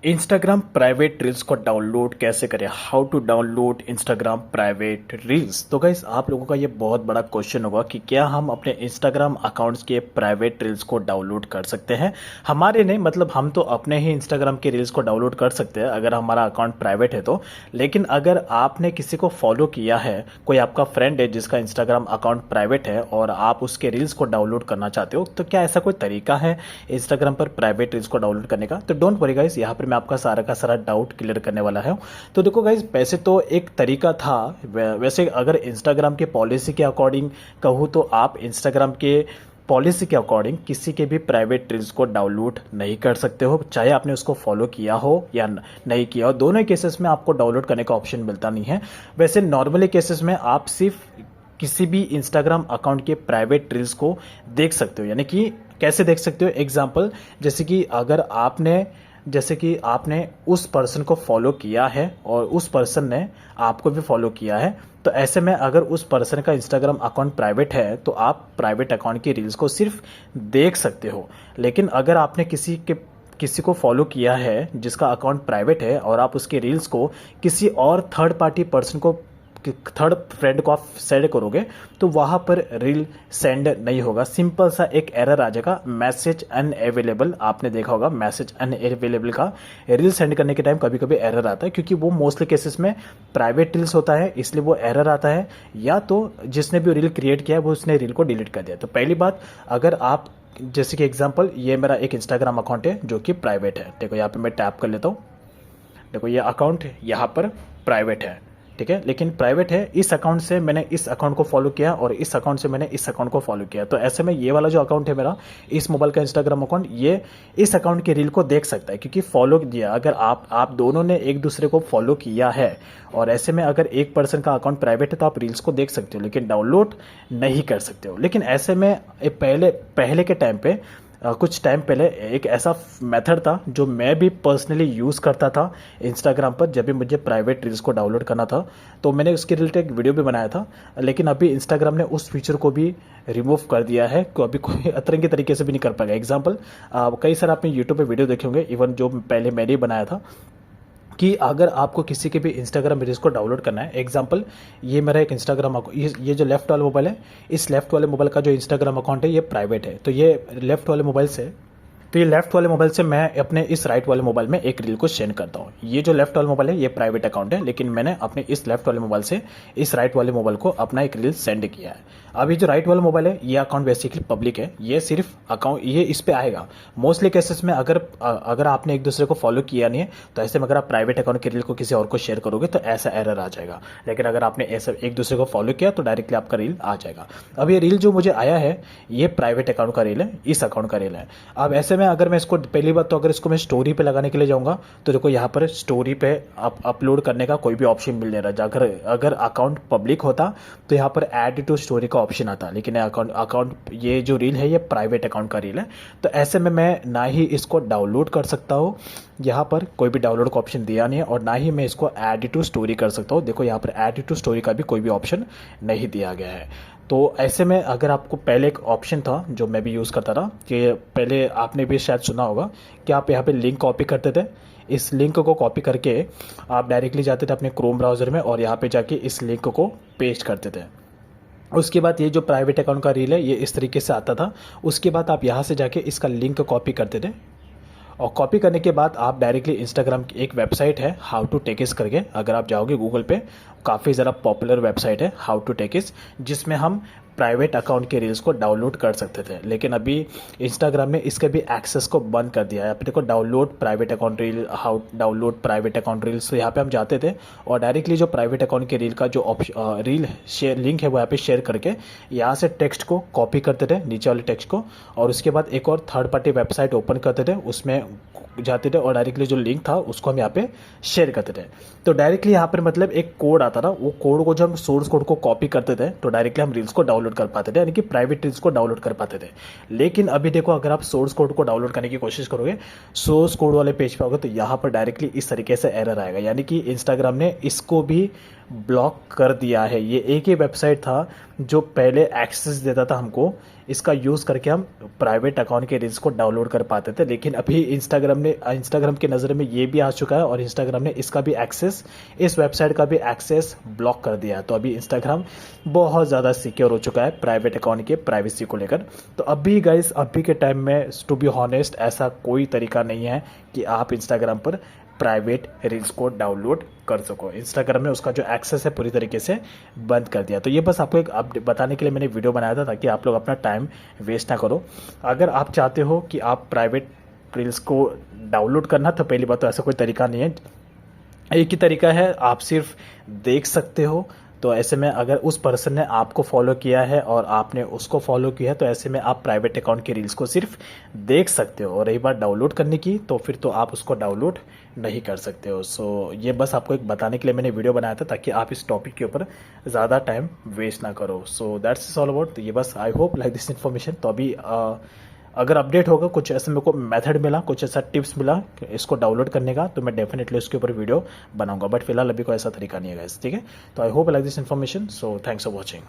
Instagram private reels को download कैसे करें। How to download Instagram private reels. तो गाइस आप लोगों का ये बहुत बड़ा क्वेश्चन होगा कि क्या हम अपने इंस्टाग्राम अकाउंट्स के प्राइवेट रील्स को डाउनलोड कर सकते हैं। हमारे नहीं, मतलब हम तो अपने ही इंस्टाग्राम के रील्स को डाउनलोड कर सकते हैं अगर हमारा अकाउंट प्राइवेट है तो। लेकिन अगर आपने किसी को फॉलो किया है, कोई आपका फ्रेंड है जिसका इंस्टाग्राम अकाउंट प्राइवेट है और आप उसके रील्स को डाउनलोड करना चाहते हो, तो क्या ऐसा कोई तरीका है इंस्टाग्राम पर प्राइवेट रील्स को डाउनलोड करने का? तो डोंट वरी गाइस, यहाँ पर मैं आपका सारा का सारा डाउट क्लियर करने वाला है। तो देखो गाइस, वैसे तो एक तरीका था, वैसे अगर इंस्टाग्राम के पॉलिसी के अकॉर्डिंग कहूँ तो आप इंस्टाग्राम के पॉलिसी के अकॉर्डिंग किसी के भी प्राइवेट रील्स को डाउनलोड नहीं कर सकते हो, चाहे आपने उसको फॉलो किया हो या नहीं किया हो। दोनों ही केसेस में आपको डाउनलोड करने का ऑप्शन मिलता नहीं है। वैसे नॉर्मली केसेस में आप सिर्फ किसी भी इंस्टाग्राम अकाउंट के प्राइवेट रील्स को देख सकते हो। यानी कि कैसे देख सकते हो? एग्जाम्पल, जैसे कि आपने उस पर्सन को फॉलो किया है और उस पर्सन ने आपको भी फॉलो किया है, तो ऐसे में अगर उस पर्सन का इंस्टाग्राम अकाउंट प्राइवेट है तो आप प्राइवेट अकाउंट की रील्स को सिर्फ देख सकते हो। लेकिन अगर आपने किसी को फॉलो किया है जिसका अकाउंट प्राइवेट है और आप उसके रील्स को किसी और थर्ड पार्टी पर्सन को, थर्ड फ्रेंड को आप सेंड करोगे, तो वहाँ पर रील सेंड नहीं होगा। सिंपल सा एक एरर आ जाएगा, मैसेज अनअवेलेबल। आपने देखा होगा मैसेज अनअवेलेबल का रील सेंड करने के टाइम कभी कभी एरर आता है, क्योंकि वो मोस्टली केसेस में प्राइवेट रील्स होता है, इसलिए वो एरर आता है। या तो जिसने भी रील क्रिएट किया है वो उसने रील को डिलीट कर दिया। तो पहली बात, अगर आप, जैसे कि एग्जाम्पल, ये मेरा एक इंस्टाग्राम अकाउंट है जो कि प्राइवेट है। देखो यहाँ पे मैं टैप कर लेता हूँ, देखो ये अकाउंट यहाँ पर प्राइवेट है, ठीक है। लेकिन प्राइवेट है, इस अकाउंट से मैंने इस अकाउंट को फॉलो किया और इस अकाउंट से मैंने इस अकाउंट को फॉलो किया। तो ऐसे में ये वाला जो अकाउंट है मेरा, इस मोबाइल का इंस्टाग्राम अकाउंट, ये इस अकाउंट के रील को देख सकता है क्योंकि फॉलो दिया। अगर आप दोनों ने एक दूसरे को फॉलो किया है और ऐसे में अगर एक पर्सन का अकाउंट प्राइवेट है तो आप रील्स को देख सकते हो लेकिन डाउनलोड नहीं कर सकते हो। लेकिन ऐसे में पहले के टाइम पे, कुछ टाइम पहले एक ऐसा मेथड था जो मैं भी पर्सनली यूज़ करता था इंस्टाग्राम पर जब भी मुझे प्राइवेट रील्स को डाउनलोड करना था। तो मैंने उसके रिलेटेड एक वीडियो भी बनाया था, लेकिन अभी इंस्टाग्राम ने उस फीचर को भी रिमूव कर दिया है, तो अभी कोई अतरंगी तरीके से भी नहीं कर पाएगा। एग्जाम्पल, कई सारे आपने यूट्यूब पे वीडियो देखे होंगे, इवन जो पहले मैंने ही बनाया था, कि अगर आपको किसी के भी इंस्टाग्राम रील्स को डाउनलोड करना है। एग्जांपल, ये मेरा एक इंस्टाग्राम अकाउंट, ये जो लेफ्ट वाला मोबाइल है, इस लेफ्ट वाले मोबाइल का जो इंस्टाग्राम अकाउंट है ये प्राइवेट है। तो ये लेफ्ट वाले मोबाइल से मैं अपने इस राइट वाले मोबाइल में एक रील को सेंड करता हूँ। ये जो लेफ्ट वाला मोबाइल है ये प्राइवेट अकाउंट है, लेकिन मैंने अपने इस लेफ्ट वाले मोबाइल से इस राइट वाले मोबाइल को अपना एक रील सेंड किया है। अब ये जो राइट वाला मोबाइल है ये अकाउंट बेसिकली पब्लिक है, ये सिर्फ अकाउंट, ये इस पे आएगा। मोस्टली केसेस में अगर आपने एक दूसरे को फॉलो किया नहीं है तो ऐसे में अगर आप प्राइवेट अकाउंट की रील को किसी और को शेयर करोगे तो ऐसा एरर आ जाएगा। लेकिन अगर आपने ऐसे एक दूसरे को फॉलो किया तो डायरेक्टली आपका रील आ जाएगा। अब ये रील जो मुझे आया है ये प्राइवेट अकाउंट का रील है, इस अकाउंट का रील है। अब ऐसे में अगर मैं इसको, पहली बात तो अगर इसको मैं स्टोरी पे लगाने के लिए जाऊंगा तो देखो यहाँ पर स्टोरी पे अपलोड करने का कोई भी ऑप्शन मिल नहीं रहा। अगर अकाउंट पब्लिक होता तो यहाँ पर ऐड टू स्टोरी का ऑप्शन आता, लेकिन अकाउंट ये जो रील है ये प्राइवेट अकाउंट का रील है। तो ऐसे में मैं ना ही इसको डाउनलोड कर सकता हूँ, यहाँ पर कोई भी डाउनलोड का ऑप्शन दिया नहीं है, और ना ही मैं इसको ऐड टू स्टोरी कर सकता हूँ। देखो यहाँ पर ऐड टू स्टोरी का भी कोई भी ऑप्शन नहीं दिया गया है। तो ऐसे में अगर आपको, पहले एक ऑप्शन था जो मैं भी यूज़ करता था, कि पहले आपने भी शायद सुना होगा कि आप यहाँ पे लिंक कॉपी करते थे। इस लिंक को कॉपी करके आप डायरेक्टली जाते थे अपने क्रोम ब्राउज़र में और यहाँ पे जाके इस लिंक को पेस्ट करते थे। उसके बाद ये जो प्राइवेट अकाउंट का रील है ये इस तरीके से आता था। उसके बाद आप यहाँ से जाके इसका लिंक कॉपी करते थे और कॉपी करने के बाद आप डायरेक्टली इंस्टाग्राम की एक वेबसाइट है हाउ टू टेक इस करके, अगर आप जाओगे गूगल पे, काफ़ी ज़्यादा पॉपुलर वेबसाइट है हाउ टू टेक इस, जिसमें हम प्राइवेट अकाउंट के रील्स को डाउनलोड कर सकते थे। लेकिन अभी इंस्टाग्राम ने इसके भी एक्सेस को बंद कर दिया है। आप देखो download private account reel, how download private account reels, तो यहाँ पे हम जाते थे और डायरेक्टली जो प्राइवेट अकाउंट के रील का जो रील शेयर लिंक है वो यहाँ पे शेयर करके यहाँ से टेक्स्ट को कॉपी करते थे, नीचे वाले टेक्स्ट को, और उसके बाद एक और थर्ड पार्टी वेबसाइट ओपन करते थे, उसमें जाते थे और डायरेक्टली जो लिंक था उसको हम यहाँ पे शेयर करते थे। तो डायरेक्टली यहाँ पर मतलब एक कोड आता था, वो कोड को जब हम सोर्स कोड को कॉपी करते थे तो डायरेक्टली हम रील्स को डाउनलोड कर पाते थे, यानी कि प्राइवेट रील्स को डाउनलोड कर पाते थे। लेकिन अभी देखो, अगर आप सोर्स कोड को डाउनलोड करने की कोशिश करोगे, सोर्स कोड वाले पेज पे आओगे तो यहाँ पर डायरेक्टली इस तरीके से एरर आएगा, यानी कि इंस्टाग्राम ने इसको भी ब्लॉक कर दिया है। ये एक ही वेबसाइट था जो पहले एक्सेस देता था हमको इसका यूज़ करके हम प्राइवेट अकाउंट के रील्स को डाउनलोड कर पाते थे, लेकिन अभी इंस्टाग्राम की नज़र में ये भी आ चुका है और इंस्टाग्राम ने इसका भी एक्सेस, इस वेबसाइट का भी एक्सेस ब्लॉक कर दिया है। तो अभी इंस्टाग्राम बहुत ज़्यादा सिक्योर हो चुका है प्राइवेट अकाउंट के प्राइवेसी को लेकर। तो अभी गाइस, अभी के टाइम में टू बी हॉनेस्ट ऐसा कोई तरीका नहीं है कि आप इंस्टाग्राम पर प्राइवेट रील्स को डाउनलोड कर सको। इंस्टाग्राम ने उसका जो एक्सेस है पूरी तरीके से बंद कर दिया। तो ये बस आपको एक अपडेट बताने के लिए मैंने वीडियो बनाया था, ताकि आप लोग अपना टाइम वेस्ट ना करो। अगर आप चाहते हो कि आप प्राइवेट रील्स को डाउनलोड करना, तो पहली बात तो ऐसा कोई तरीका नहीं है, एक ही तरीका है, आप सिर्फ देख सकते हो। तो ऐसे में अगर उस पर्सन ने आपको फॉलो किया है और आपने उसको फॉलो किया है, तो ऐसे में आप प्राइवेट अकाउंट के रील्स को सिर्फ देख सकते हो। और रही बात डाउनलोड करने की, तो फिर तो आप उसको डाउनलोड नहीं कर सकते हो। सो ये बस आपको एक बताने के लिए मैंने वीडियो बनाया था, ताकि आप इस टॉपिक के ऊपर ज़्यादा टाइम वेस्ट ना करो। So that's is all about. तो ये बस, I hope like this information. तो अभी अगर अपडेट होगा, कुछ ऐसे मेरे को मेथड मिला, कुछ ऐसा टिप्स मिला इसको डाउनलोड करने का, तो मैं डेफिनेटली उसके ऊपर वीडियो बनाऊंगा। बट फिलहाल अभी कोई ऐसा तरीका नहीं है गाइस, ठीक है। तो I hope like this information. So thanks for watching.